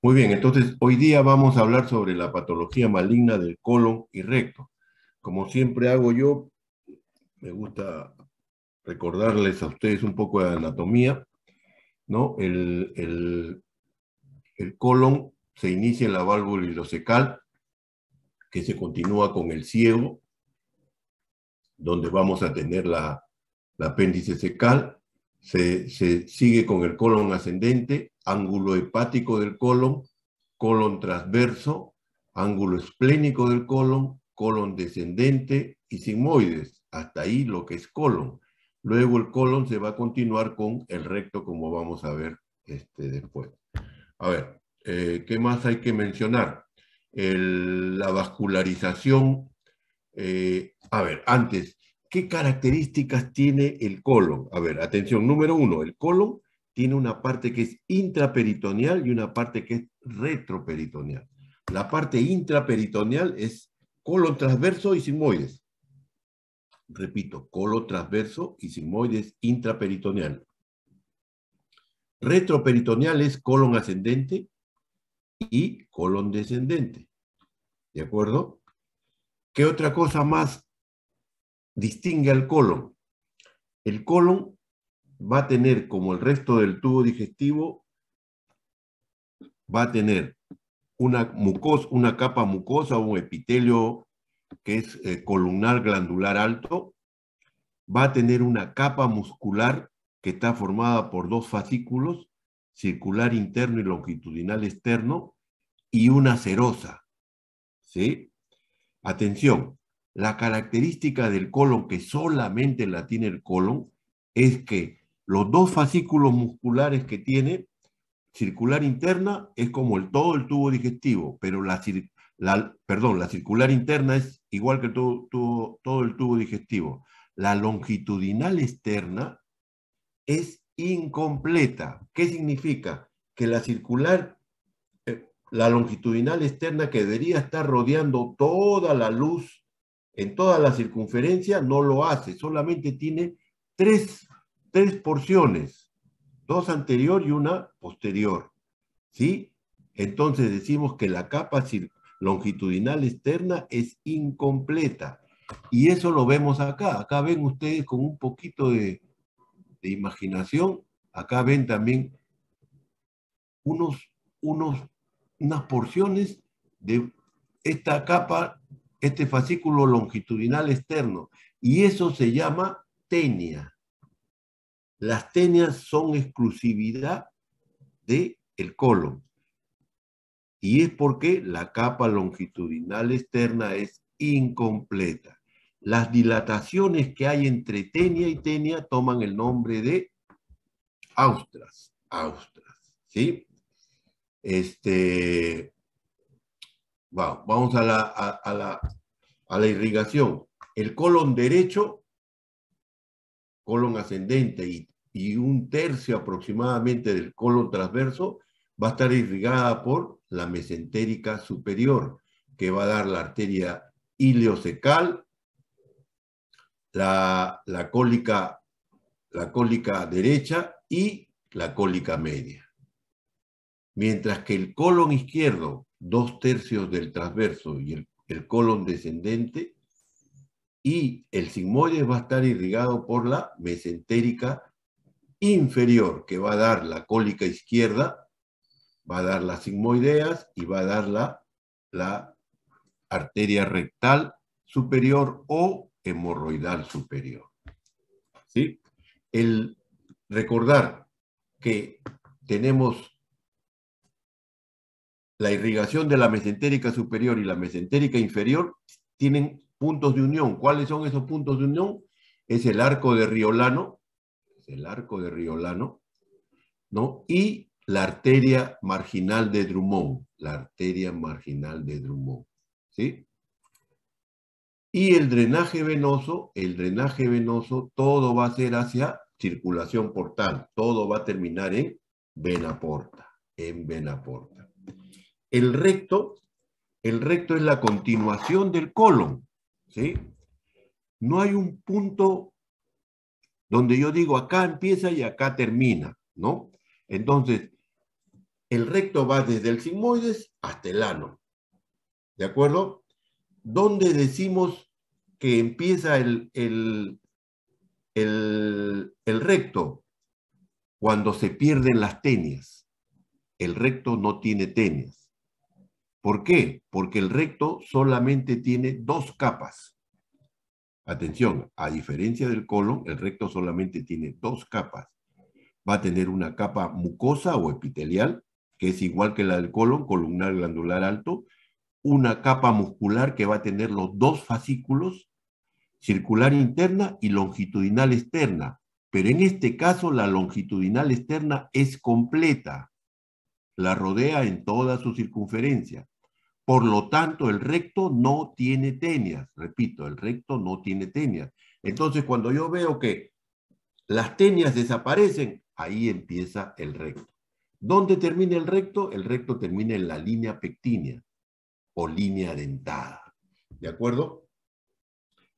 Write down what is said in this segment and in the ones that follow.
Muy bien, entonces hoy día vamos a hablar sobre la patología maligna del colon y recto. Como siempre hago yo, me gusta recordarles a ustedes un poco de anatomía, ¿no? El colon se inicia en la válvula ileocecal, que se continúa con el ciego, donde vamos a tener la apéndice cecal, se sigue con el colon ascendente, ángulo hepático del colon transverso, ángulo esplénico del colon descendente y sigmoides. Hasta ahí lo que es colon. Luego el colon se va a continuar con el recto, como vamos a ver después. A ver, ¿qué más hay que mencionar? La vascularización. A ver, antes, ¿qué características tiene el colon? A ver, atención, número uno, el colon tiene una parte que es intraperitoneal y una parte que es retroperitoneal. La parte intraperitoneal es colon transverso y sigmoides. Repito, colon transverso y sigmoides intraperitoneal. Retroperitoneal es colon ascendente y colon descendente. ¿De acuerdo? ¿Qué otra cosa más distingue al colon? El colon va a tener, como el resto del tubo digestivo, va a tener una capa mucosa o un epitelio que es columnar glandular alto, va a tener una capa muscular que está formada por dos fascículos, circular interno y longitudinal externo, y una serosa, ¿sí? Atención, la característica del colon, que solamente la tiene el colon, es que los dos fascículos musculares que tiene, circular interna es como todo el tubo digestivo, pero la circular interna es igual que todo el tubo digestivo. La longitudinal externa es incompleta. ¿Qué significa? Que la longitudinal externa, que debería estar rodeando toda la luz en toda la circunferencia, no lo hace, solamente tiene tres porciones, dos anterior y una posterior, ¿sí? Entonces decimos que la capa longitudinal externa es incompleta. Y eso lo vemos acá. Acá ven ustedes con un poquito de imaginación, acá ven también unos, unas porciones de esta capa, este fascículo longitudinal externo, y eso se llama tenia. Las tenias son exclusividad del colon, y es porque la capa longitudinal externa es incompleta. Las dilataciones que hay entre tenia y tenia toman el nombre de austras, ¿sí? Vamos a la irrigación. El colon derecho, colon ascendente y un tercio aproximadamente del colon transverso va a estar irrigada por la mesentérica superior, que va a dar la arteria ileocecal, la cólica derecha y la cólica media. Mientras que el colon izquierdo, 2/3 del transverso, y el colon descendente, y el sigmoide va a estar irrigado por la mesentérica inferior, que va a dar la cólica izquierda, va a dar las sigmoideas y va a dar la arteria rectal superior o hemorroidal superior. ¿Sí? Recordar que tenemos la irrigación de la mesentérica superior y la mesentérica inferior, tienen puntos de unión. ¿Cuáles son esos puntos de unión? Es el arco de Riolano, ¿no? Y la arteria marginal de Drummond, ¿sí? Y el drenaje venoso, todo va a ser hacia circulación portal, todo va a terminar en vena porta, El recto es la continuación del colon, ¿sí? No hay un punto donde yo digo acá empieza y acá termina, ¿no? Entonces, El recto va desde el sigmoides hasta el ano. ¿De acuerdo? ¿Dónde decimos que empieza el recto? Cuando se pierden las tenias. El recto no tiene tenias. ¿Por qué? Porque el recto solamente tiene 2 capas. Atención, a diferencia del colon, el recto solamente tiene 2 capas. Va a tener una capa mucosa o epitelial, que es igual que la del colon, columnar glandular alto, una capa muscular que va a tener los 2 fascículos, circular interna y longitudinal externa. Pero en este caso, la longitudinal externa es completa, la rodea en toda su circunferencia. Por lo tanto, el recto no tiene tenias. Repito, el recto no tiene tenias. Entonces, cuando yo veo que las tenias desaparecen, ahí empieza el recto. ¿Dónde termina el recto? El recto termina en la línea pectínea o línea dentada. ¿De acuerdo?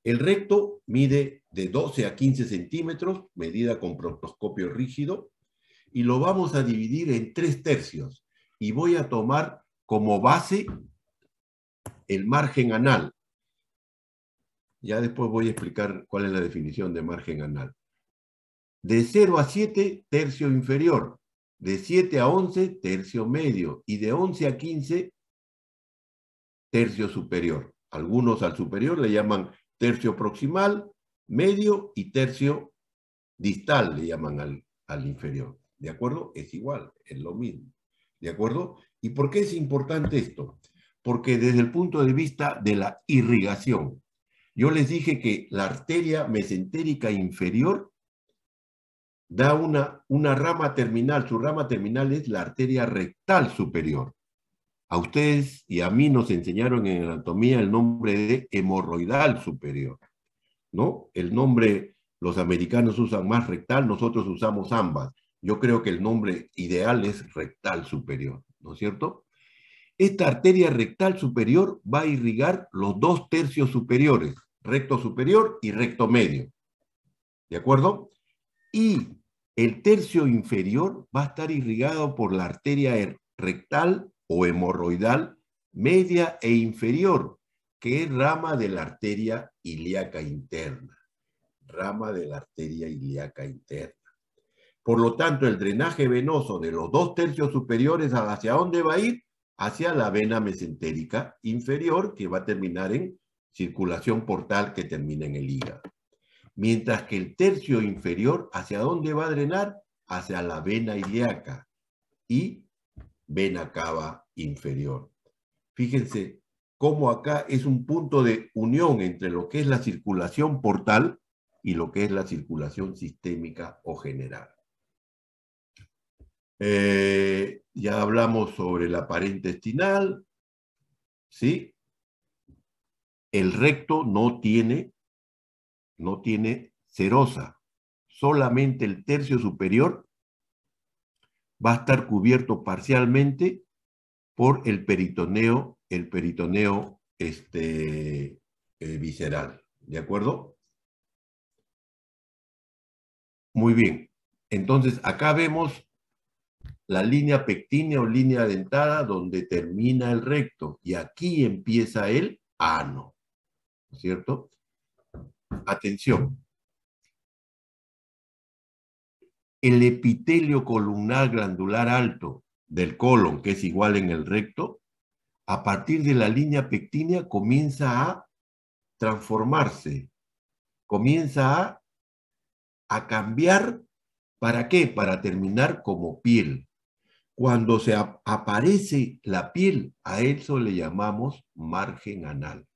El recto mide de 12 a 15 centímetros, medida con proctoscopio rígido, y lo vamos a dividir en 3 tercios. Y voy a tomar como base el margen anal. Ya después voy a explicar cuál es la definición de margen anal. De 0 a 7, tercio inferior. De 7 a 11, tercio medio. Y de 11 a 15, tercio superior. Algunos al superior le llaman tercio proximal, medio y tercio distal le llaman al inferior. ¿De acuerdo? Es igual, es lo mismo. ¿De acuerdo? ¿Y por qué es importante esto? Porque desde el punto de vista de la irrigación, yo les dije que la arteria mesentérica inferior da una rama terminal. Su rama terminal es la arteria rectal superior. A ustedes y a mí nos enseñaron en anatomía el nombre de hemorroidal superior, ¿no? El nombre, los americanos usan más rectal, nosotros usamos ambas. Yo creo que el nombre ideal es rectal superior, ¿no es cierto? Esta arteria rectal superior va a irrigar los 2 tercios superiores, recto superior y recto medio, ¿de acuerdo? Y el tercio inferior va a estar irrigado por la arteria rectal o hemorroidal media e inferior, que es rama de la arteria ilíaca interna. Rama de la arteria ilíaca interna. Por lo tanto, el drenaje venoso de los 2 tercios superiores, ¿hacia dónde va a ir? Hacia la vena mesentérica inferior, que va a terminar en circulación portal, que termina en el hígado. Mientras que el tercio inferior, ¿hacia dónde va a drenar? Hacia la vena ilíaca y vena cava inferior. Fíjense cómo acá es un punto de unión entre lo que es la circulación portal y lo que es la circulación sistémica o general. Ya hablamos sobre la pared intestinal, ¿sí? El recto no tiene serosa, solamente el tercio superior va a estar cubierto parcialmente por el peritoneo visceral, ¿de acuerdo? Muy bien, entonces acá vemos la línea pectínea o línea dentada donde termina el recto y aquí empieza el ano, ¿no es cierto? Atención. El epitelio columnar glandular alto del colon, que es igual en el recto, a partir de la línea pectínea comienza a transformarse, comienza a cambiar. ¿Para qué? Para terminar como piel. Cuando se aparece la piel, a eso le llamamos margen anal.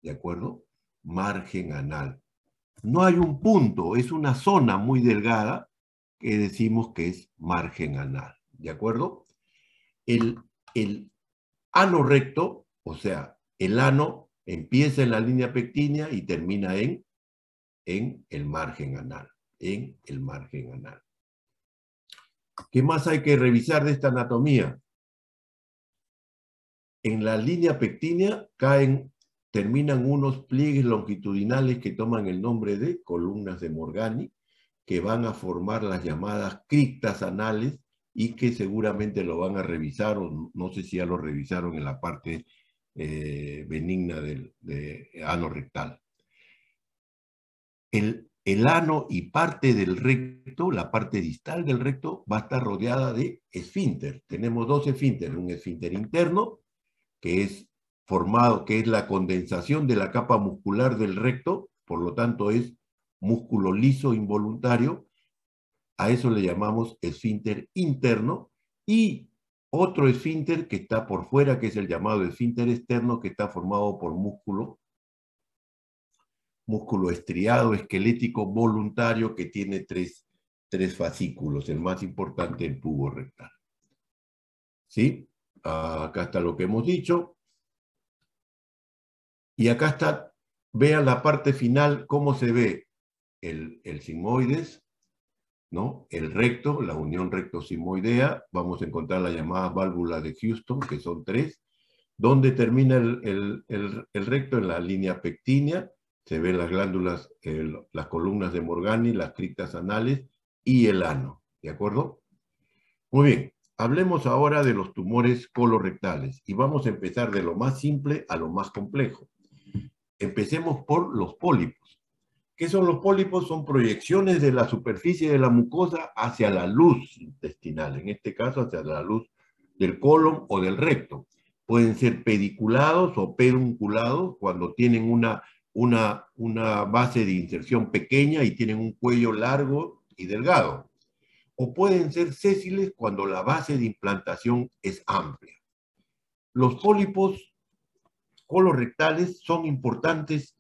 ¿De acuerdo? Margen anal. No hay un punto, es una zona muy delgada que decimos que es margen anal. ¿De acuerdo? El ano recto, o sea, el ano empieza en la línea pectínea y termina en el margen anal. En el margen anal. ¿Qué más hay que revisar de esta anatomía? En la línea pectínea terminan unos pliegues longitudinales que toman el nombre de columnas de Morgani, que van a formar las llamadas criptas anales, y que seguramente lo van a revisar, o no sé si ya lo revisaron en la parte benigna de ano rectal. El ano y parte del recto, la parte distal del recto, va a estar rodeada de esfínter. Tenemos dos esfínteres, un esfínter interno, que es formado, que es la condensación de la capa muscular del recto, por lo tanto es músculo liso involuntario, a eso le llamamos esfínter interno, y otro esfínter que está por fuera, que es el llamado esfínter externo, que está formado por músculo estriado, esquelético, voluntario, que tiene tres fascículos, el más importante, el tubo rectal. ¿Sí? Acá está lo que hemos dicho. Y acá está, vean la parte final, cómo se ve el sigmoides, ¿no? El recto, la unión recto-sigmoidea, vamos a encontrar la llamada válvula de Houston, que son tres, donde termina el recto en la línea pectínea, se ven las glándulas, las columnas de Morgani, las criptas anales y el ano, ¿de acuerdo? Muy bien, hablemos ahora de los tumores colorectales y vamos a empezar de lo más simple a lo más complejo. Empecemos por los pólipos. ¿Qué son los pólipos? Son proyecciones de la superficie de la mucosa hacia la luz intestinal, en este caso hacia la luz del colon o del recto. Pueden ser pediculados o pedunculados cuando tienen una base de inserción pequeña y tienen un cuello largo y delgado. O pueden ser sésiles cuando la base de implantación es amplia. Los pólipos colorectales son importantes.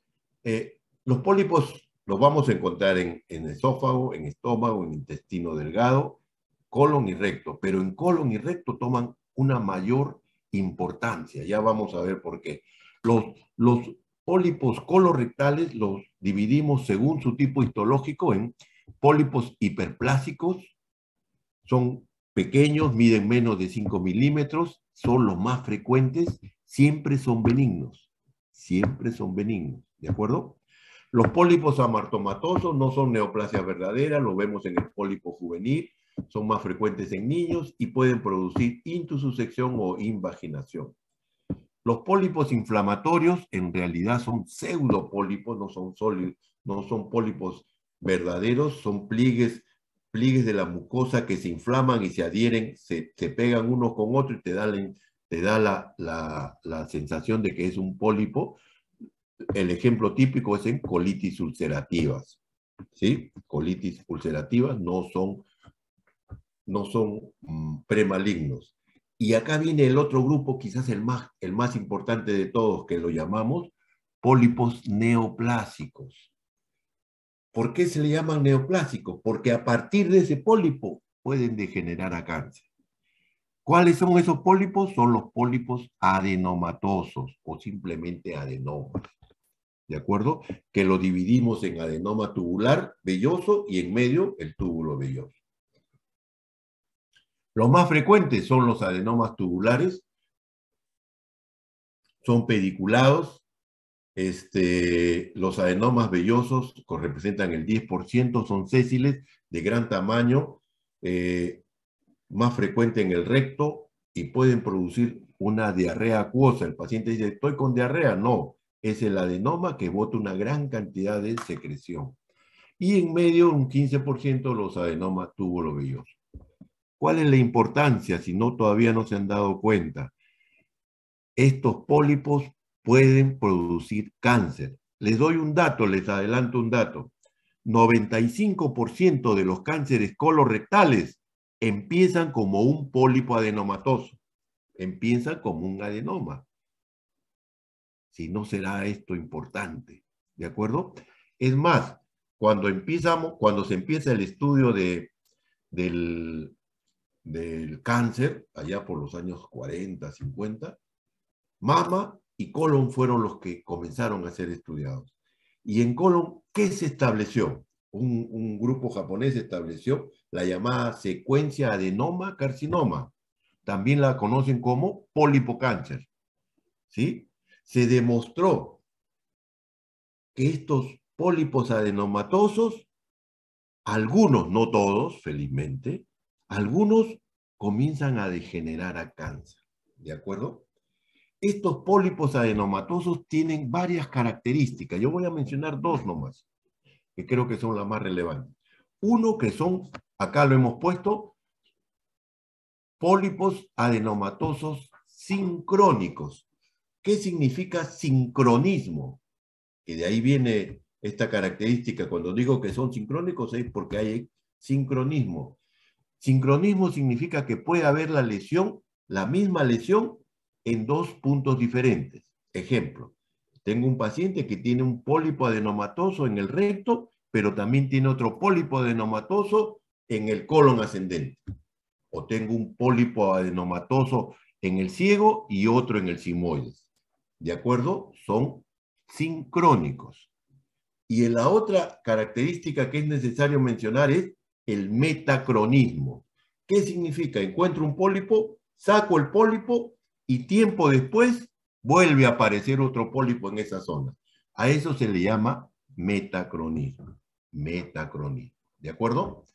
Los pólipos los vamos a encontrar en esófago, en estómago, en intestino delgado, colon y recto, pero en colon y recto toman una mayor importancia. Ya vamos a ver por qué. Los pólipos colorectales los dividimos según su tipo histológico en pólipos hiperplásicos, son pequeños, miden menos de 5 milímetros, son los más frecuentes, siempre son benignos, ¿de acuerdo? Los pólipos amartomatosos no son neoplasias verdaderas, lo vemos en el pólipo juvenil, son más frecuentes en niños y pueden producir intussusección o invaginación. Los pólipos inflamatorios en realidad son pseudopólipos, no son sólidos, no son pólipos verdaderos, son pliegues de la mucosa que se inflaman y se adhieren, se pegan unos con otros y te da la sensación de que es un pólipo. El ejemplo típico es en colitis ulcerativas, ¿sí? Colitis ulcerativas no son premalignos. Y acá viene el otro grupo, quizás el más importante de todos, que lo llamamos pólipos neoplásicos. ¿Por qué se le llaman neoplásicos? Porque a partir de ese pólipo pueden degenerar a cáncer. ¿Cuáles son esos pólipos? Son los pólipos adenomatosos o simplemente adenomas. ¿De acuerdo? Que lo dividimos en adenoma tubular velloso y en medio el túbulo velloso. Los más frecuentes son los adenomas tubulares, son pediculados. Los adenomas vellosos representan el 10%, son sésiles de gran tamaño, más frecuente en el recto y pueden producir una diarrea acuosa. El paciente dice, estoy con diarrea. No, es el adenoma que bota una gran cantidad de secreción. Y en medio, un 15% los adenomas tubulovellosos. ¿Cuál es la importancia si no todavía no se han dado cuenta? Estos pólipos pueden producir cáncer. Les doy un dato, les adelanto un dato. 95% de los cánceres colorectales empiezan como un pólipo adenomatoso. Empiezan como un adenoma. Si no será esto importante, ¿de acuerdo? Es más, cuando se empieza el estudio del cáncer, allá por los años 40, 50, mama y colon fueron los que comenzaron a ser estudiados. Y en colon, ¿qué se estableció? Un grupo japonés estableció la llamada secuencia adenoma-carcinoma. También la conocen como polipocáncer. ¿Sí? Se demostró que estos pólipos adenomatosos, algunos, no todos, felizmente, algunos comienzan a degenerar a cáncer. ¿De acuerdo? Estos pólipos adenomatosos tienen varias características. Yo voy a mencionar dos nomás, que creo que son las más relevantes. Uno que son, acá lo hemos puesto, pólipos adenomatosos sincrónicos. ¿Qué significa sincronismo? Que de ahí viene esta característica. Cuando digo que son sincrónicos es porque hay sincronismo. Sincronismo significa que puede haber la lesión, la misma lesión, en dos puntos diferentes. Ejemplo, tengo un paciente que tiene un pólipo adenomatoso en el recto, pero también tiene otro pólipo adenomatoso en el colon ascendente. O tengo un pólipo adenomatoso en el ciego y otro en el sigmoides. ¿De acuerdo? Son sincrónicos. Y en la otra característica que es necesario mencionar es el metacronismo. ¿Qué significa? Encuentro un pólipo, saco el pólipo y tiempo después vuelve a aparecer otro pólipo en esa zona. A eso se le llama metacronismo. Metacronismo. ¿De acuerdo?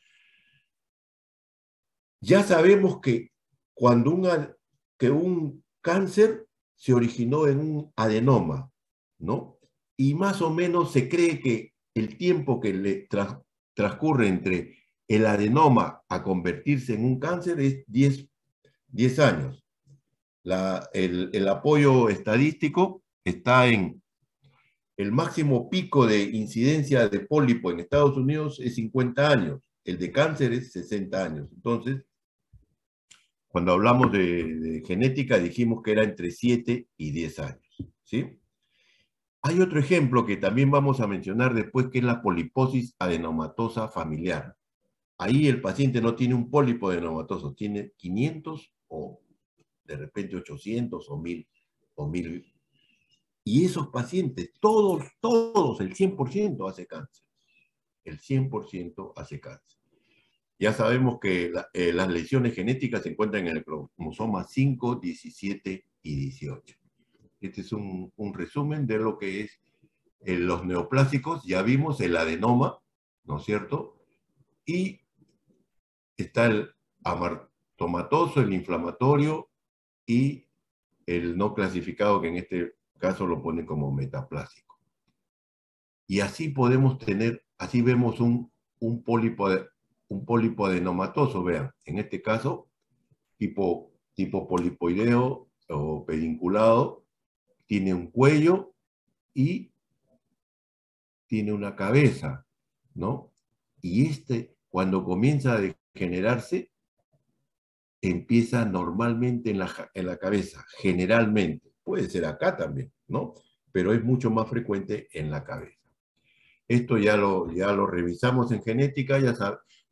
Ya sabemos que cuando un cáncer se originó en un adenoma, ¿no? Y más o menos se cree que el tiempo que le transcurre entre el adenoma a convertirse en un cáncer es 10 años. El apoyo estadístico está en el máximo pico de incidencia de pólipo en Estados Unidos es 50 años, el de cáncer es 60 años. Entonces, cuando hablamos de genética dijimos que era entre 7 y 10 años, ¿sí? Hay otro ejemplo que también vamos a mencionar después, que es la poliposis adenomatosa familiar. Ahí el paciente no tiene un pólipo adenomatoso, tiene 500 o de repente 800 o 1000. Y esos pacientes, todos, el 100% hace cáncer. El 100% hace cáncer. Ya sabemos que las lesiones genéticas se encuentran en el cromosoma 5, 17 y 18. Este es un resumen de lo que es los neoplásicos. Ya vimos el adenoma, ¿no es cierto? Y está el amartomatoso, el inflamatorio y el no clasificado, que en este caso lo ponen como metaplásico. Y así podemos tener, así vemos un pólipo adenomatoso, vean, en este caso, tipo polipoideo o pedunculado, tiene un cuello y tiene una cabeza, ¿no? Y cuando comienza a degenerarse, empieza normalmente en la cabeza, generalmente. Puede ser acá también, ¿no? Pero es mucho más frecuente en la cabeza. Esto ya lo revisamos en genética,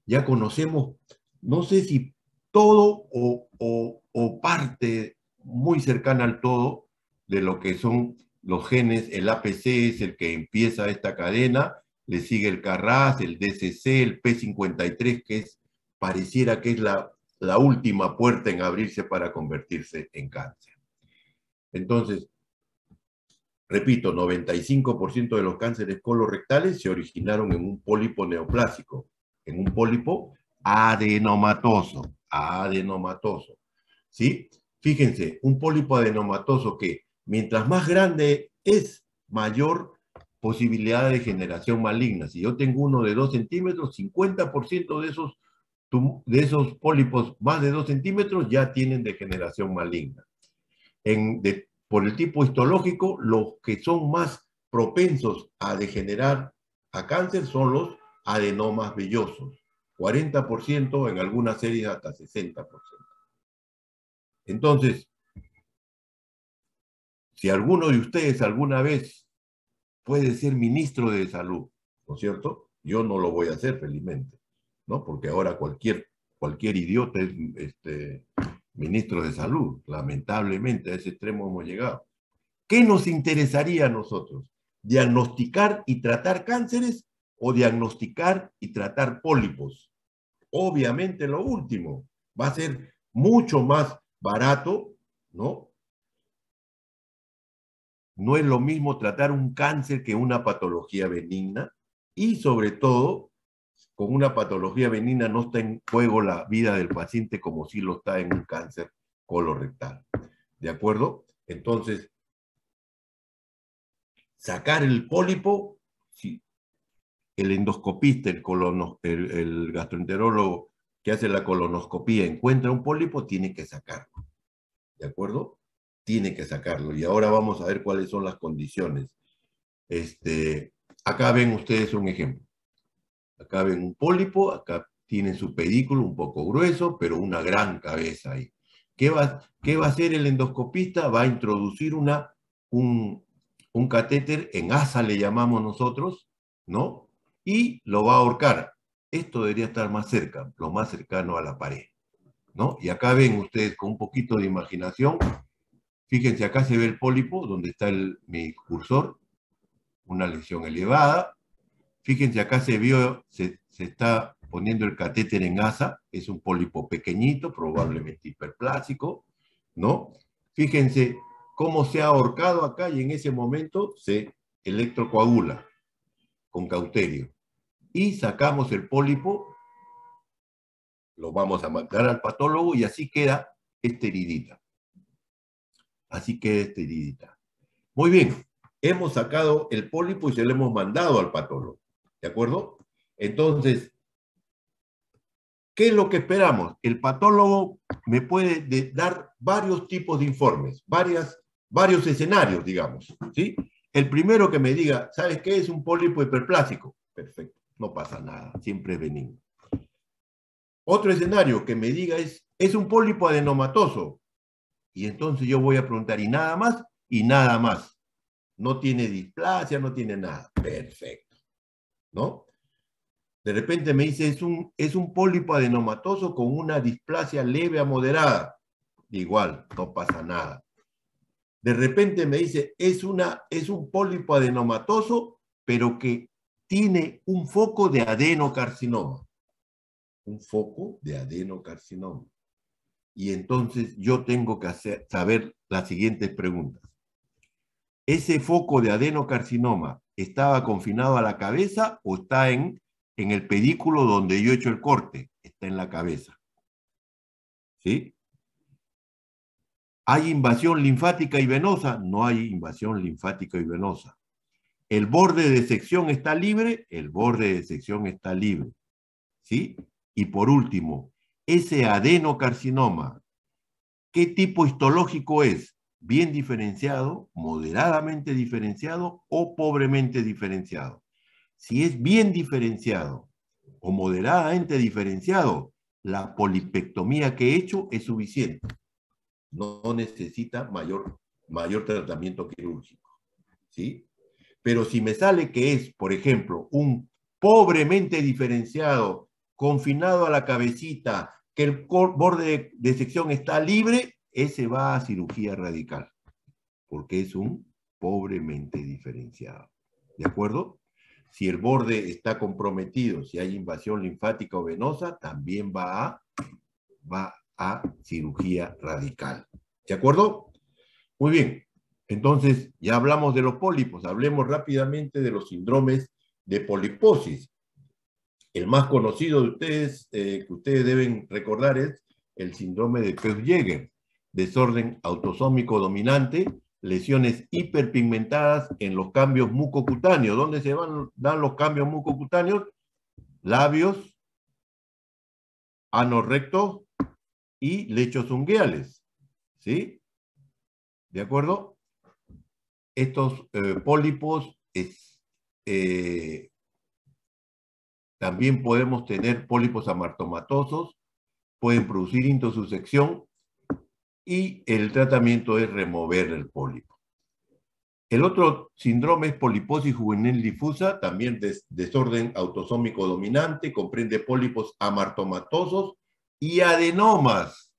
ya conocemos, no sé si todo o parte muy cercana al todo de lo que son los genes. El APC es el que empieza esta cadena, le sigue el KRAS, el DCC, el P53, que pareciera que es la última puerta en abrirse para convertirse en cáncer. Entonces, repito, 95% de los cánceres colorectales se originaron en un pólipo neoplásico, en un pólipo adenomatoso, ¿sí? Fíjense, un pólipo adenomatoso que mientras más grande es, mayor posibilidad de generación maligna. Si yo tengo uno de 2 centímetros, 50% de esos pólipos más de 2 centímetros ya tienen degeneración maligna. Por el tipo histológico, los que son más propensos a degenerar a cáncer son los adenomas vellosos, 40%, en algunas series hasta 60%. Entonces, si alguno de ustedes alguna vez puede ser ministro de salud, ¿no es cierto? Yo no lo voy a hacer, felizmente, ¿no? Porque ahora cualquier idiota es ministro de salud. Lamentablemente a ese extremo hemos llegado. ¿Qué nos interesaría a nosotros? ¿Diagnosticar y tratar cánceres o diagnosticar y tratar pólipos? Obviamente lo último. Va a ser mucho más barato, ¿no? No es lo mismo tratar un cáncer que una patología benigna, y sobre todo con una patología benigna no está en juego la vida del paciente como si lo está en un cáncer colorectal. ¿De acuerdo? Entonces, sacar el pólipo, si el endoscopista, el gastroenterólogo que hace la colonoscopía encuentra un pólipo, tiene que sacarlo. ¿De acuerdo? Tiene que sacarlo. Y ahora vamos a ver cuáles son las condiciones. Acá ven ustedes un ejemplo. Acá ven un pólipo, acá tienen su pedículo un poco grueso, pero una gran cabeza ahí. ¿Qué va a hacer el endoscopista? Va a introducir un catéter en asa, le llamamos nosotros, ¿no? Y lo va a ahorcar. Esto debería estar más cerca, lo más cercano a la pared, ¿no? Y acá ven ustedes con un poquito de imaginación, fíjense, acá se ve el pólipo, donde está mi cursor, una lesión elevada. Fíjense, acá se está poniendo el catéter en asa, es un pólipo pequeñito, probablemente hiperplásico, ¿no? Fíjense cómo se ha ahorcado acá y en ese momento se electrocoagula con cauterio. Y sacamos el pólipo, lo vamos a mandar al patólogo y así queda esta heridita. Así queda esta heridita. Muy bien, hemos sacado el pólipo y se lo hemos mandado al patólogo. ¿De acuerdo? Entonces, ¿qué es lo que esperamos? El patólogo me puede dar varios tipos de informes, varios escenarios, digamos, ¿sí? El primero que me diga, ¿sabes qué? Es un pólipo hiperplásico. Perfecto, no pasa nada, siempre es benigno. Otro escenario que me diga es un pólipo adenomatoso. Y entonces yo voy a preguntar, ¿y nada más? Y nada más. No tiene displasia, no tiene nada. Perfecto, ¿no? De repente me dice, es un pólipo adenomatoso con una displasia leve a moderada. Igual, no pasa nada. De repente me dice, es un pólipo adenomatoso, pero que tiene un foco de adenocarcinoma. Un foco de adenocarcinoma. Y entonces yo tengo que saber las siguientes preguntas. ¿Ese foco de adenocarcinoma estaba confinado a la cabeza o está en el pedículo donde yo he hecho el corte? Está en la cabeza. ¿Sí? ¿Hay invasión linfática y venosa? No hay invasión linfática y venosa. ¿El borde de sección está libre? El borde de sección está libre. ¿Sí? Y por último, ese adenocarcinoma, ¿qué tipo histológico es? ¿Bien diferenciado, moderadamente diferenciado o pobremente diferenciado? Si es bien diferenciado o moderadamente diferenciado, la polipectomía que he hecho es suficiente. No necesita mayor tratamiento quirúrgico. ¿Sí? Pero si me sale que es, por ejemplo, un pobremente diferenciado, confinado a la cabecita, que el borde de sección está libre, ese va a cirugía radical, porque es un pobremente diferenciado. ¿De acuerdo? Si el borde está comprometido, si hay invasión linfática o venosa, también va a cirugía radical. ¿De acuerdo? Muy bien. Entonces, ya hablamos de los pólipos. Hablemos rápidamente de los síndromes de poliposis. El más conocido de ustedes, que ustedes deben recordar, es el síndrome de Peutz-Jeghers, desorden autosómico dominante, lesiones hiperpigmentadas en los cambios mucocutáneos. ¿Dónde se dan los cambios mucocutáneos? Labios, ano recto y lechos ungueales. ¿Sí? ¿De acuerdo? Estos pólipos también podemos tener pólipos amartomatosos, pueden producir intussusección y el tratamiento es remover el pólipo. El otro síndrome es poliposis juvenil difusa, también desorden autosómico dominante, comprende pólipos amartomatosos y adenomas.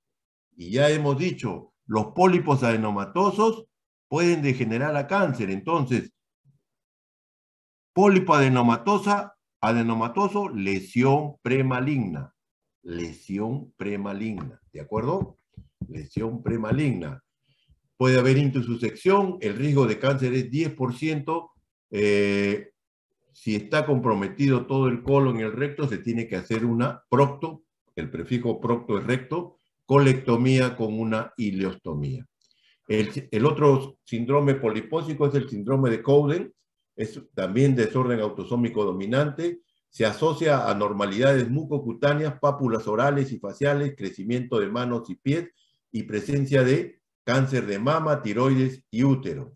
Y ya hemos dicho, los pólipos adenomatosos pueden degenerar a cáncer. Entonces, pólipo adenomatoso, lesión premaligna. Lesión premaligna, ¿de acuerdo? Lesión premaligna. Puede haber intussusección, el riesgo de cáncer es 10%, Si está comprometido todo el colon y el recto, se tiene que hacer una procto, el prefijo procto es recto, colectomía con una ileostomía. El otro síndrome polipósico es el síndrome de Cowden, es también desorden autosómico dominante, se asocia a anormalidades mucocutáneas, pápulas orales y faciales, crecimiento de manos y pies y presencia de cáncer de mama, tiroides y útero.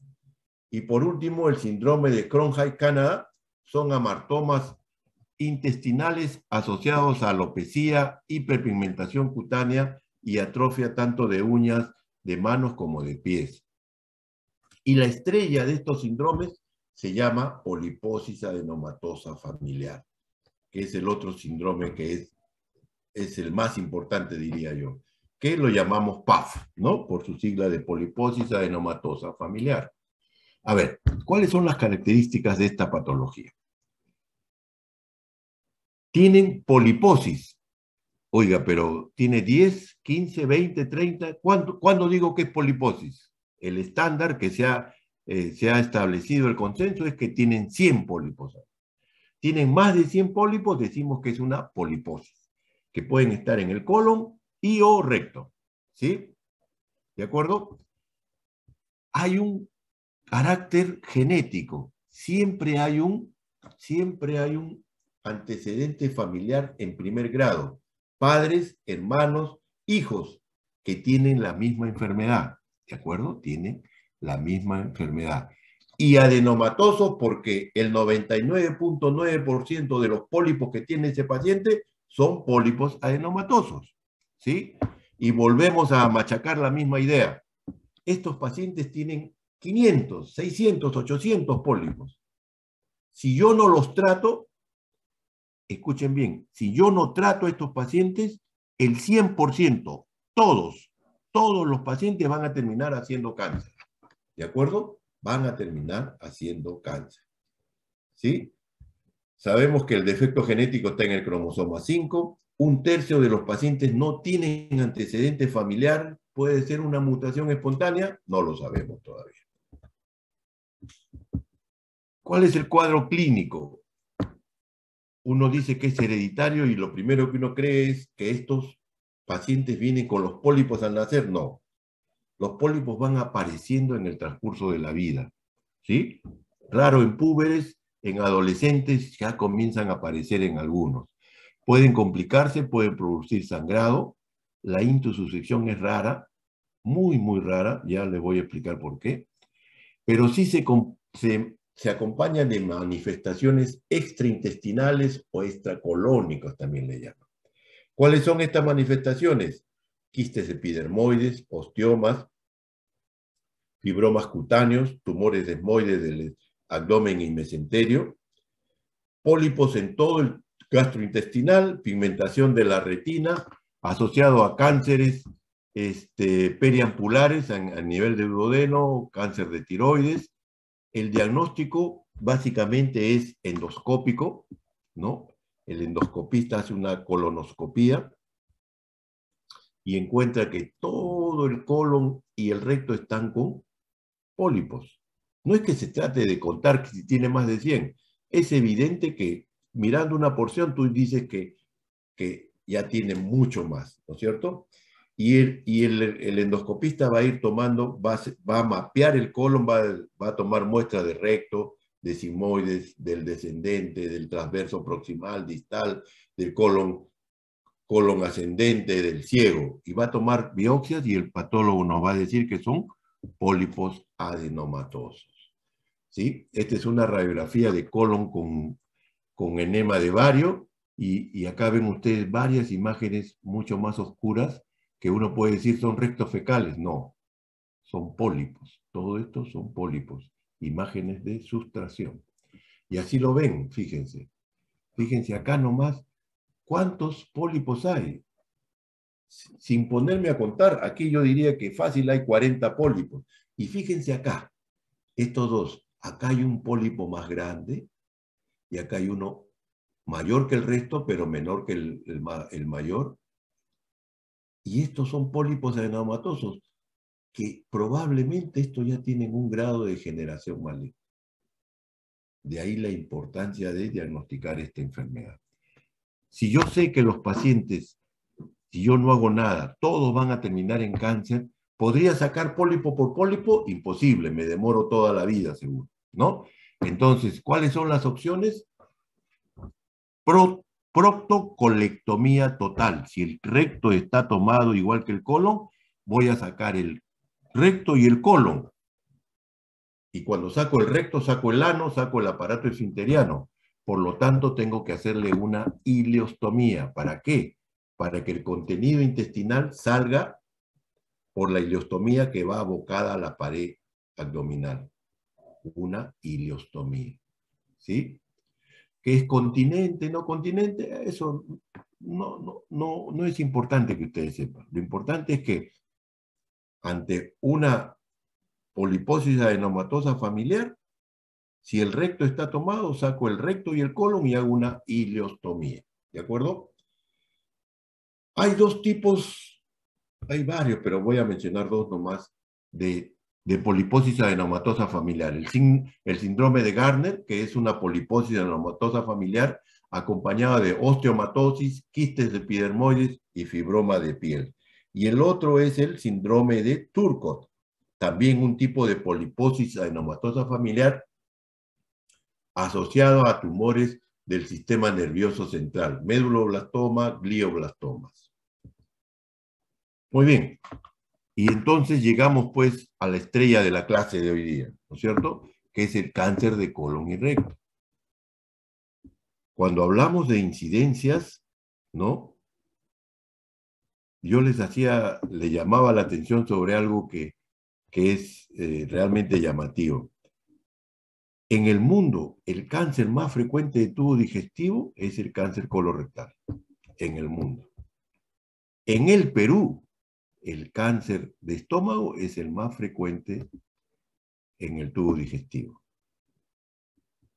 Y por último, el síndrome de Crohn-Canada son amartomas intestinales asociados a alopecia, hiperpigmentación cutánea y atrofia tanto de uñas de manos como de pies. Y la estrella de estos síndromes se llama poliposis adenomatosa familiar, que es el otro síndrome que es el más importante, diría yo, que lo llamamos PAF, ¿no? Por su sigla de poliposis adenomatosa familiar. A ver, ¿cuáles son las características de esta patología? Tienen poliposis. Oiga, pero tiene 10, 15, 20, 30. ¿Cuándo digo que es poliposis? El estándar que se ha establecido el consenso es que tienen 100 pólipos. Tienen más de 100 pólipos, decimos que es una poliposis, que pueden estar en el colon y o recto. ¿Sí? ¿De acuerdo? Hay un carácter genético. Siempre hay un antecedente familiar en primer grado. Padres, hermanos, hijos que tienen la misma enfermedad. ¿De acuerdo? Tienen la misma enfermedad. Y adenomatosos porque el 99.9% de los pólipos que tiene ese paciente son pólipos adenomatosos. ¿Sí? Y volvemos a machacar la misma idea. Estos pacientes tienen 500, 600, 800 pólipos. Si yo no los trato, escuchen bien, si yo no trato a estos pacientes, el 100%, todos los pacientes van a terminar haciendo cáncer. ¿De acuerdo? Van a terminar haciendo cáncer. ¿Sí? Sabemos que el defecto genético está en el cromosoma 5. Un tercio de los pacientes no tienen antecedente familiar. ¿Puede ser una mutación espontánea? No lo sabemos todavía. ¿Cuál es el cuadro clínico? Uno dice que es hereditario y lo primero que uno cree es que estos pacientes vienen con los pólipos al nacer. No. Los pólipos van apareciendo en el transcurso de la vida. ¿Sí? Raro en púberes, en adolescentes ya comienzan a aparecer en algunos. Pueden complicarse, pueden producir sangrado. La intususección es rara, muy, muy rara. Ya les voy a explicar por qué. Pero sí se acompañan de manifestaciones extraintestinales o extracolónicos, también le llaman. ¿Cuáles son estas manifestaciones? Quistes epidermoides, osteomas, fibromas cutáneos, tumores desmoides del abdomen y mesenterio, pólipos en todo el gastrointestinal, pigmentación de la retina, asociado a cánceres periampulares a nivel de duodeno, cáncer de tiroides. El diagnóstico básicamente es endoscópico, ¿no? El endoscopista hace una colonoscopía y encuentra que todo el colon y el recto están con pólipos. No es que se trate de contar que si tiene más de 100. Es evidente que mirando una porción tú dices que ya tiene mucho más, ¿no es cierto? Y el endoscopista va a ir tomando, va a mapear el colon, va a tomar muestras de recto, de sigmoides, del descendente, del transverso proximal, distal, del colon ascendente, del ciego, y va a tomar biopsias y el patólogo nos va a decir que son pólipos adenomatosos. ¿Sí? Esta es una radiografía de colon con enema de bario, y acá ven ustedes varias imágenes mucho más oscuras que uno puede decir son rectos fecales. No, son pólipos. Todo esto son pólipos, imágenes de sustracción. Y así lo ven, fíjense. Fíjense acá nomás cuántos pólipos hay. Sin ponerme a contar, aquí yo diría que fácil hay 40 pólipos. Y fíjense acá, estos dos. Acá hay un pólipo más grande y acá hay uno mayor que el resto, pero menor que el mayor. Y estos son pólipos adenomatosos, que probablemente estos ya tienen un grado de degeneración maligna. De ahí la importancia de diagnosticar esta enfermedad. Si yo sé que los pacientes, si yo no hago nada, todos van a terminar en cáncer, ¿podría sacar pólipo por pólipo? Imposible, me demoro toda la vida seguro, ¿no? Entonces, ¿cuáles son las opciones? Proctocolectomía total. Si el recto está tomado igual que el colon, voy a sacar el recto y el colon. Y cuando saco el recto, saco el ano, saco el aparato esfinteriano. Por lo tanto, tengo que hacerle una ileostomía. ¿Para qué? Para que el contenido intestinal salga por la ileostomía que va abocada a la pared abdominal. Una ileostomía. ¿Sí? ¿Qué es continente, no continente? Eso no es importante que ustedes sepan. Lo importante es que ante una poliposis adenomatosa familiar, si el recto está tomado, saco el recto y el colon y hago una ileostomía. ¿De acuerdo? Hay dos tipos, hay varios, pero voy a mencionar dos nomás, de poliposis adenomatosa familiar. El síndrome de Gardner, que es una poliposis adenomatosa familiar acompañada de osteomatosis, quistes de epidermoides y fibroma de piel. Y el otro es el síndrome de Turcot, también un tipo de poliposis adenomatosa familiar asociado a tumores del sistema nervioso central, meduloblastoma, glioblastomas. Muy bien. Y entonces llegamos pues a la estrella de la clase de hoy día, ¿no es cierto? Que es el cáncer de colon y recto. Cuando hablamos de incidencias, ¿no? Yo le llamaba la atención sobre algo que es realmente llamativo. En el mundo, el cáncer más frecuente de tubo digestivo es el cáncer colorectal. En el mundo. En el Perú, el cáncer de estómago es el más frecuente en el tubo digestivo.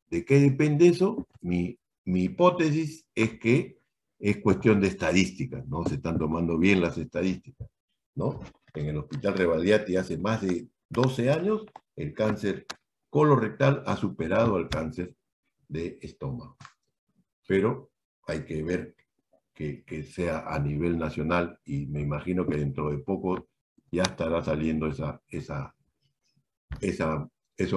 ¿De qué depende eso? Mi hipótesis es que es cuestión de estadísticas, ¿no? Se están tomando bien las estadísticas, ¿no? En el Hospital Rebagliati hace más de 12 años, el cáncer colorectal ha superado al cáncer de estómago. Pero hay que ver que sea a nivel nacional y me imagino que dentro de poco ya estará saliendo esos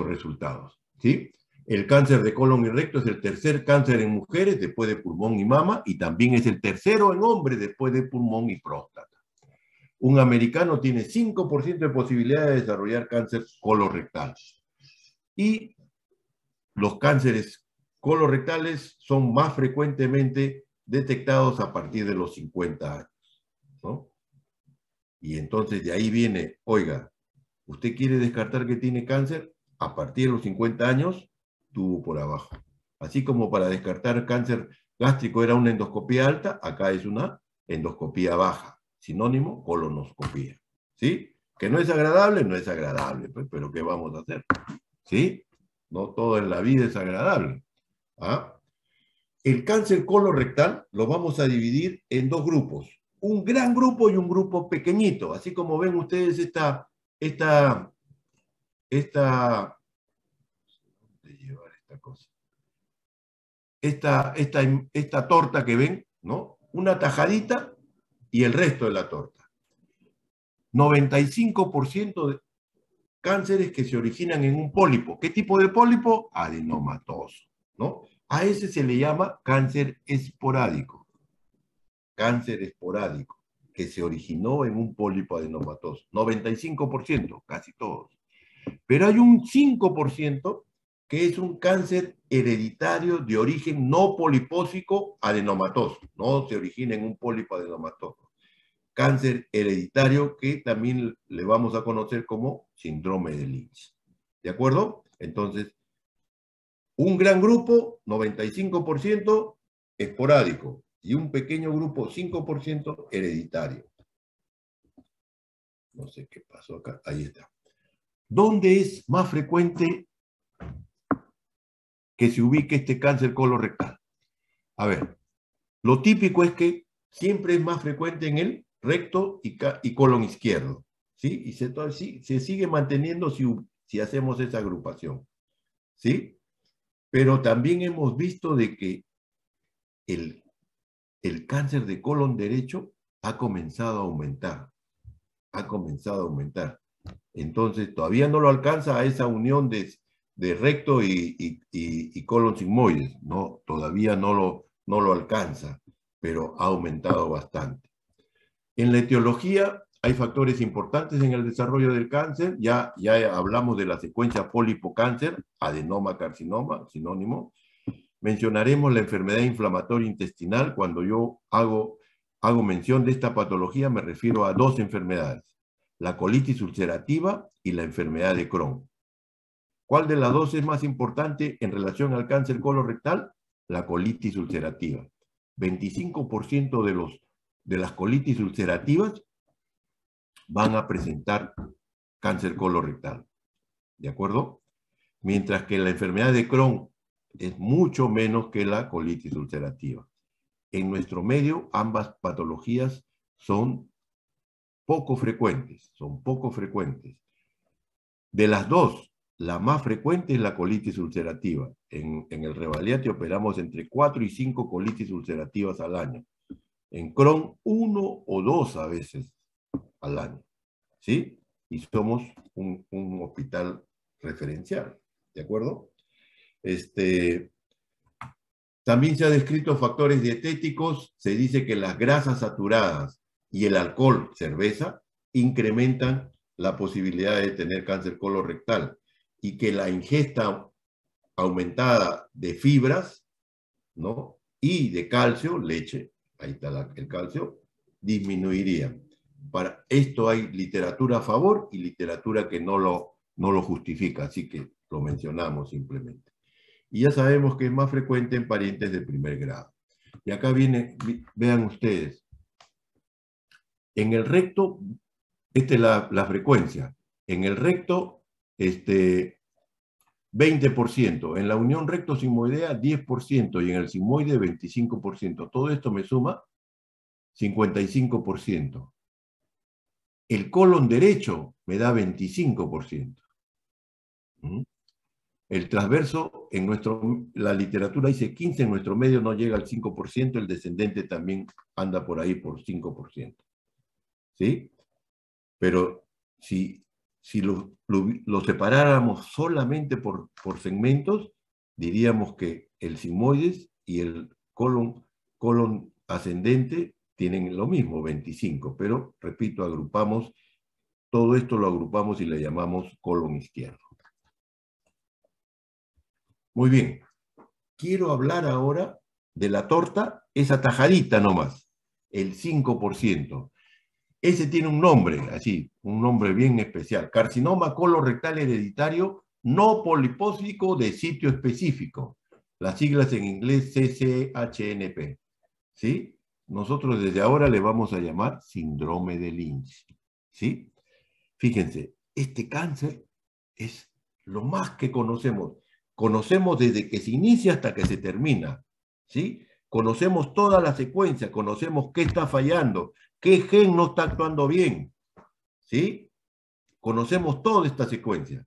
resultados, ¿sí? El cáncer de colon y recto es el tercer cáncer en mujeres después de pulmón y mama y también es el tercero en hombres después de pulmón y próstata. Un americano tiene 5% de posibilidad de desarrollar cáncer colorectal. Y los cánceres colorectales son más frecuentemente detectados a partir de los 50 años, ¿no? Y entonces de ahí viene, oiga, ¿usted quiere descartar que tiene cáncer? A partir de los 50 años, tubo por abajo. Así como para descartar cáncer gástrico era una endoscopía alta, acá es una endoscopía baja. Sinónimo, colonoscopía. ¿Sí? Que no es agradable, no es agradable, pues, pero ¿qué vamos a hacer? ¿Sí? No todo en la vida es agradable. ¿Ah? El cáncer colorectal lo vamos a dividir en dos grupos. Un gran grupo y un grupo pequeñito. Así como ven ustedes esta torta que ven, ¿no? Una tajadita y el resto de la torta. 95% de cánceres que se originan en un pólipo. ¿Qué tipo de pólipo? Adenomatoso, ¿no? A ese se le llama cáncer esporádico. Cáncer esporádico, que se originó en un pólipo adenomatoso. 95%, casi todos. Pero hay un 5% que es un cáncer hereditario de origen no polipósico adenomatoso. No se origina en un pólipo adenomatoso. Cáncer hereditario que también le vamos a conocer como síndrome de Lynch. ¿De acuerdo? Entonces, un gran grupo, 95% esporádico, y un pequeño grupo, 5% hereditario. No sé qué pasó acá. Ahí está. ¿Dónde es más frecuente que se ubique este cáncer colorectal? A ver, lo típico es que siempre es más frecuente en el recto y colon izquierdo, ¿sí? Y se sigue manteniendo si hacemos esa agrupación, ¿sí? Pero también hemos visto de que el cáncer de colon derecho ha comenzado a aumentar. Ha comenzado a aumentar. Entonces, todavía no lo alcanza a esa unión de recto y colon sigmoides. No, todavía no lo alcanza, pero ha aumentado bastante. En la etiología hay factores importantes en el desarrollo del cáncer. Ya hablamos de la secuencia pólipo-cáncer, adenoma, carcinoma, sinónimo. Mencionaremos la enfermedad inflamatoria intestinal. Cuando yo hago mención de esta patología, me refiero a dos enfermedades: la colitis ulcerativa y la enfermedad de Crohn. ¿Cuál de las dos es más importante en relación al cáncer colorectal? La colitis ulcerativa. 25% de las colitis ulcerativas van a presentar cáncer colorectal. ¿De acuerdo? Mientras que la enfermedad de Crohn es mucho menos que la colitis ulcerativa. En nuestro medio, ambas patologías son poco frecuentes, De las dos, la más frecuente es la colitis ulcerativa. En el Revalliati operamos entre 4 y 5 colitis ulcerativas al año. En Crohn, 1 o 2 a veces al año. ¿Sí? Y somos un hospital referencial. ¿De acuerdo? También se han descrito factores dietéticos. Se dice que las grasas saturadas y el alcohol, cerveza, incrementan la posibilidad de tener cáncer colorectal, y que la ingesta aumentada de fibras, ¿no?, y de calcio, leche, ahí está el calcio, disminuiría. Para esto hay literatura a favor y literatura que no lo justifica, así que lo mencionamos simplemente. Y ya sabemos que es más frecuente en parientes de primer grado. Y acá viene, vean ustedes, en el recto, esta es la frecuencia. En el recto, 20%. En la unión recto-sigmoidea, 10%. Y en el sigmoide, 25%. Todo esto me suma 55%. El colon derecho me da 25%. El transverso, la literatura dice 15%, en nuestro medio no llega al 5%, el descendente también anda por ahí por 5%. ¿Sí? Pero si lo separáramos solamente por segmentos, diríamos que el sigmoides y el colon ascendente tienen lo mismo, 25%, pero, repito, todo esto lo agrupamos y le llamamos colon izquierdo. Muy bien. Quiero hablar ahora de la torta, esa tajadita nomás, el 5%. Ese tiene un nombre, así, un nombre bien especial. Carcinoma colorectal hereditario no polipócico de sitio específico. Las siglas en inglés CCHNP. ¿Sí? Nosotros desde ahora le vamos a llamar síndrome de Lynch. ¿Sí? Fíjense, este cáncer es lo más que conocemos. Conocemos desde que se inicia hasta que se termina. ¿Sí? Conocemos toda la secuencia, conocemos qué está fallando, qué gen no está actuando bien. ¿Sí? Conocemos toda esta secuencia.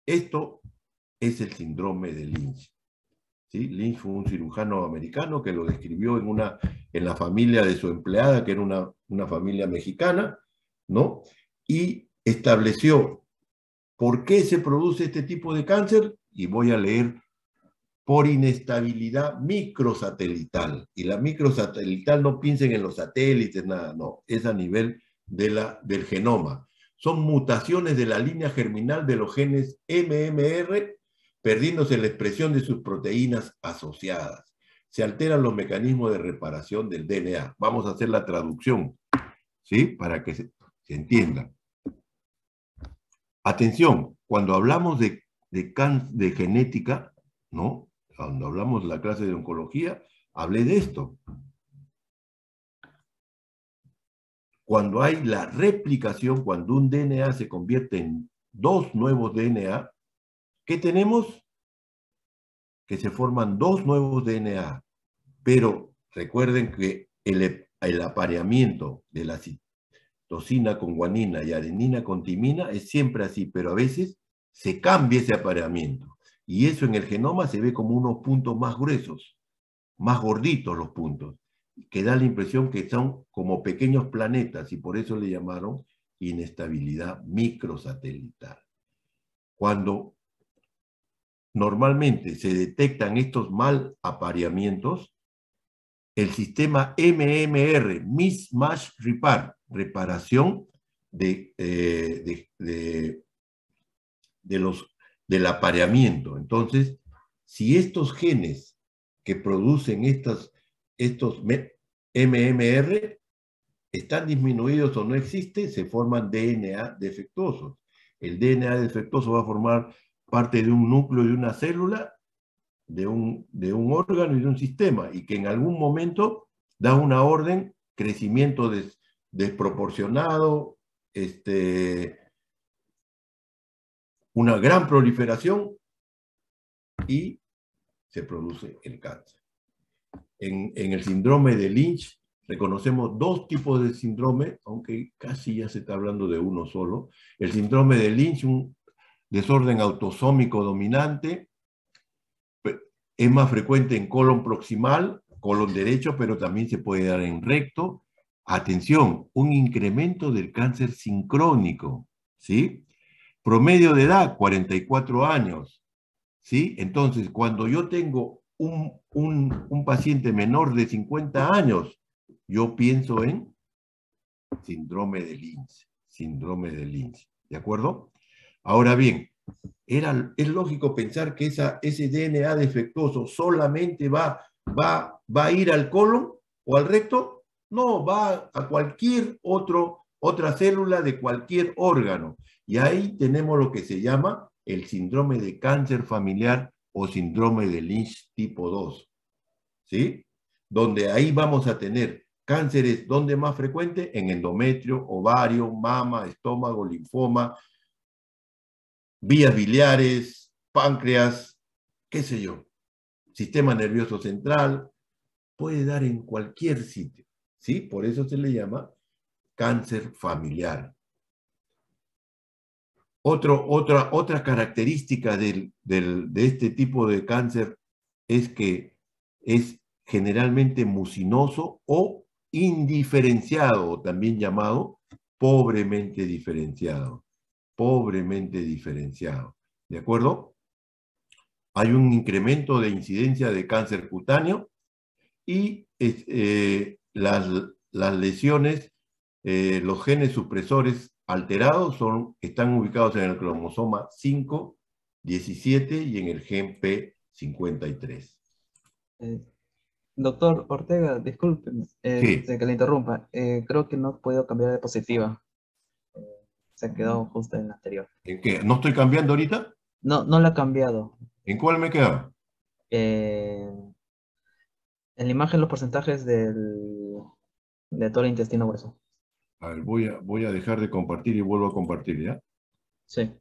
Esto es el síndrome de Lynch. ¿Sí? Lynch fue un cirujano americano que lo describió en la familia de su empleada, que era una familia mexicana, ¿no? Y estableció por qué se produce este tipo de cáncer, y voy a leer: por inestabilidad microsatelital. Y la microsatelital, no piensen en los satélites, nada, no, es a nivel del genoma. Son mutaciones de la línea germinal de los genes MMR, perdiéndose la expresión de sus proteínas asociadas. Se alteran los mecanismos de reparación del DNA. Vamos a hacer la traducción, ¿sí? Para que se entienda. Atención, cuando hablamos de genética, ¿no? Cuando hablamos de la clase de oncología, hablé de esto. Cuando hay la replicación, cuando un DNA se convierte en dos nuevos DNA, ¿qué tenemos? Que se forman dos nuevos DNA. Pero recuerden que el apareamiento de la citosina con guanina y adenina con timina es siempre así, pero a veces se cambia ese apareamiento. Y eso en el genoma se ve como unos puntos más gruesos, más gorditos los puntos, que da la impresión que son como pequeños planetas y por eso le llamaron inestabilidad microsatelital. Cuando normalmente se detectan estos mal apareamientos, el sistema MMR, Mismatch Repair, reparación del apareamiento. Entonces, si estos genes que producen estos MMR están disminuidos o no existen, se forman DNA defectuosos. El DNA defectuoso va a formar parte de un núcleo de una célula, de un órgano y de un sistema, y que en algún momento da una orden, crecimiento desproporcionado, una gran proliferación y se produce el cáncer. En el síndrome de Lynch reconocemos dos tipos de síndrome, aunque casi ya se está hablando de uno solo. El síndrome de Lynch, un desorden autosómico dominante, es más frecuente en colon proximal, colon derecho, pero también se puede dar en recto. Atención, un incremento del cáncer sincrónico, ¿sí? Promedio de edad, 44 años, ¿sí? Entonces, cuando yo tengo un paciente menor de 50 años, yo pienso en síndrome de Lynch, ¿de acuerdo? Ahora bien, es lógico pensar que ese DNA defectuoso solamente va a ir al colon o al recto. No, va a cualquier otra célula de cualquier órgano. Y ahí tenemos lo que se llama el síndrome de cáncer familiar o síndrome de Lynch tipo 2. ¿Sí? Donde ahí vamos a tener cánceres, ¿dónde más frecuente? En endometrio, ovario, mama, estómago, linfoma, vías biliares, páncreas, qué sé yo, sistema nervioso central, puede dar en cualquier sitio, ¿sí? Por eso se le llama cáncer familiar. Otra característica de este tipo de cáncer es que es generalmente mucinoso o indiferenciado, también llamado pobremente diferenciado. Pobremente diferenciado. ¿De acuerdo? Hay un incremento de incidencia de cáncer cutáneo y las lesiones, los genes supresores alterados están ubicados en el cromosoma 5, 17 y en el gen P53. Doctor Ortega, disculpe Sí. que le interrumpa. Creo que no he podido cambiar de diapositiva. Se quedó justo en la anterior. ¿En qué? ¿No estoy cambiando ahorita? No, no la ha cambiado. ¿En cuál me quedaba? Eh, en la imagen los porcentajes de todo el intestino grueso. A ver, voy a dejar de compartir y vuelvo a compartir, ¿ya? Sí.